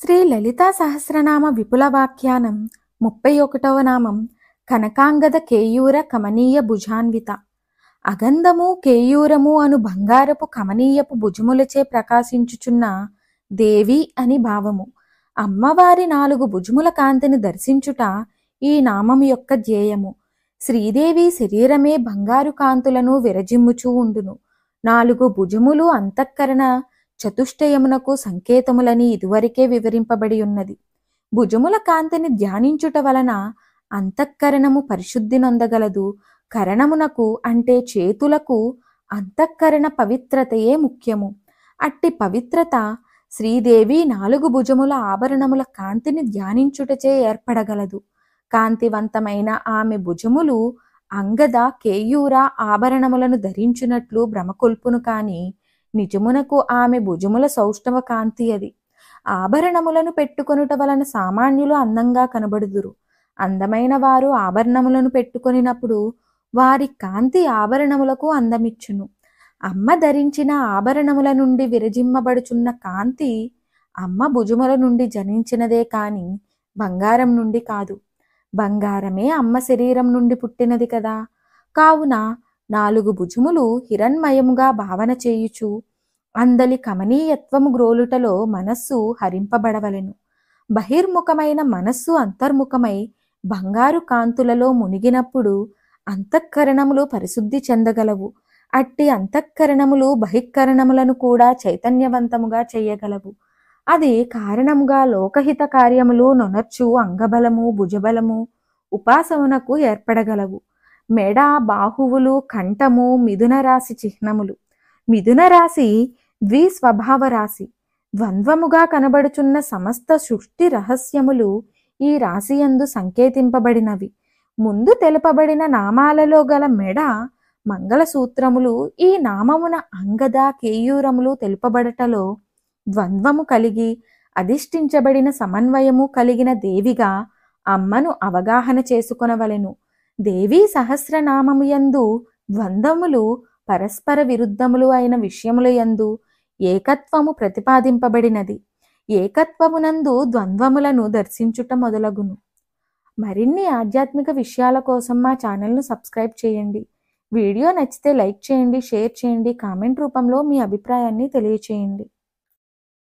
శ్రీ లలితా సహస్రనామ విపుల వాఖ్యానం 31వ నామం కనకాంగద కేయూర కమనీయ భుజాన్విత. అగంధము కేయూరము అను బంగారపు కమనీయపు భుజములచే ప్రకాశించుచున్న దేవి అని భావము. అమ్మవారి 4 భుజముల కాంతిని దర్శించుట ఈ నామము యొక్క ధ్యేయము. శ్రీదేవి శరీరమే బంగారు కాంతులను విరజిమ్ముచూ ఉండును. 4 భుజములు అంతఃకరణ చతుష్టయమునకు సంకేతములని ఇదివరకే వివరింపబడి ఉన్నది. భుజముల కాంతిని ధ్యానించుట వలన అంతఃకరణము పరిశుద్ధి నొందగలదు. కరణమునకు అంటే చేతులకు అంతఃకరణ పవిత్రతయే ముఖ్యము. అట్టి పవిత్రత శ్రీదేవి 4 భుజముల ఆభరణముల కాంతిని ధ్యానించుటచే ఏర్పడగలదు. కాంతివంతమైన ఆమె భుజములు అంగద కేయూర ఆభరణములను ధరించినట్లు భ్రమకొల్పును కాని నిజమునకు ఆమె భుజముల సౌష్ఠవ కాంతి అది. ఆభరణములను పెట్టుకొనుట వలన సామాన్యులు అందంగా కనబడుదురు. అందమైన వారు ఆభరణములను పెట్టుకొనినప్పుడు వారి కాంతి ఆభరణములకు అందమిచ్చును. అమ్మ ధరించిన ఆభరణముల నుండి విరజిమ్మబడుచున్న కాంతి అమ్మ భుజముల నుండి జనించినదే కాని బంగారం నుండి కాదు. బంగారమే అమ్మ శరీరం నుండి పుట్టినది కదా. కావున 4 భుజములు హిరణ్మయముగా భావన చేయుచు అందలి కమనీయత్వము గ్రోలుటలో మనస్సు హరింపబడవలెను. బహిర్ముఖమైన మనస్సు అంతర్ముఖమై బంగారు కాంతులలో మునిగినప్పుడు అంతఃకరణములు పరిశుద్ధి చెందగలవు. అట్టి అంతఃకరణములు బహిష్కరణములను కూడా చైతన్యవంతముగా చేయగలవు. అది కారణముగా లోకహిత కార్యములు నొనర్చు అంగబలము భుజబలము ఉపాసనకు ఏర్పడగలవు. మెడ బాహువులు కంఠము మిథున రాశి చిహ్నములు. మిథున రాశి ద్విస్వభావ రాశి. ద్వంద్వముగా కనబడుచున్న సమస్త సృష్టి రహస్యములు ఈ రాశియందు సంకేతింపబడినవి. ముందు తెలుపబడిన నామాలలో గల మెడ మంగళసూత్రములు ఈ నామమున అంగద కేయూరములు తెలుపబడటలో ద్వంద్వము కలిగి అధిష్ఠించబడిన సమన్వయము కలిగిన దేవిగా అమ్మను అవగాహన చేసుకొనవలెను. దేవీ సహస్రనామము యందు ద్వంద్వములు పరస్పర విరుద్ధములు అయిన విషయముల యందు ఏకత్వము ప్రతిపాదింపబడినది. ఏకత్వమునందు ద్వంద్వములను దర్శించుట మొదలగును. మరిన్ని ఆధ్యాత్మిక విషయాల కోసం మా ఛానల్ను సబ్స్క్రైబ్ చేయండి. వీడియో నచ్చితే లైక్ చేయండి, షేర్ చేయండి, కామెంట్ రూపంలో మీ అభిప్రాయాన్ని తెలియచేయండి.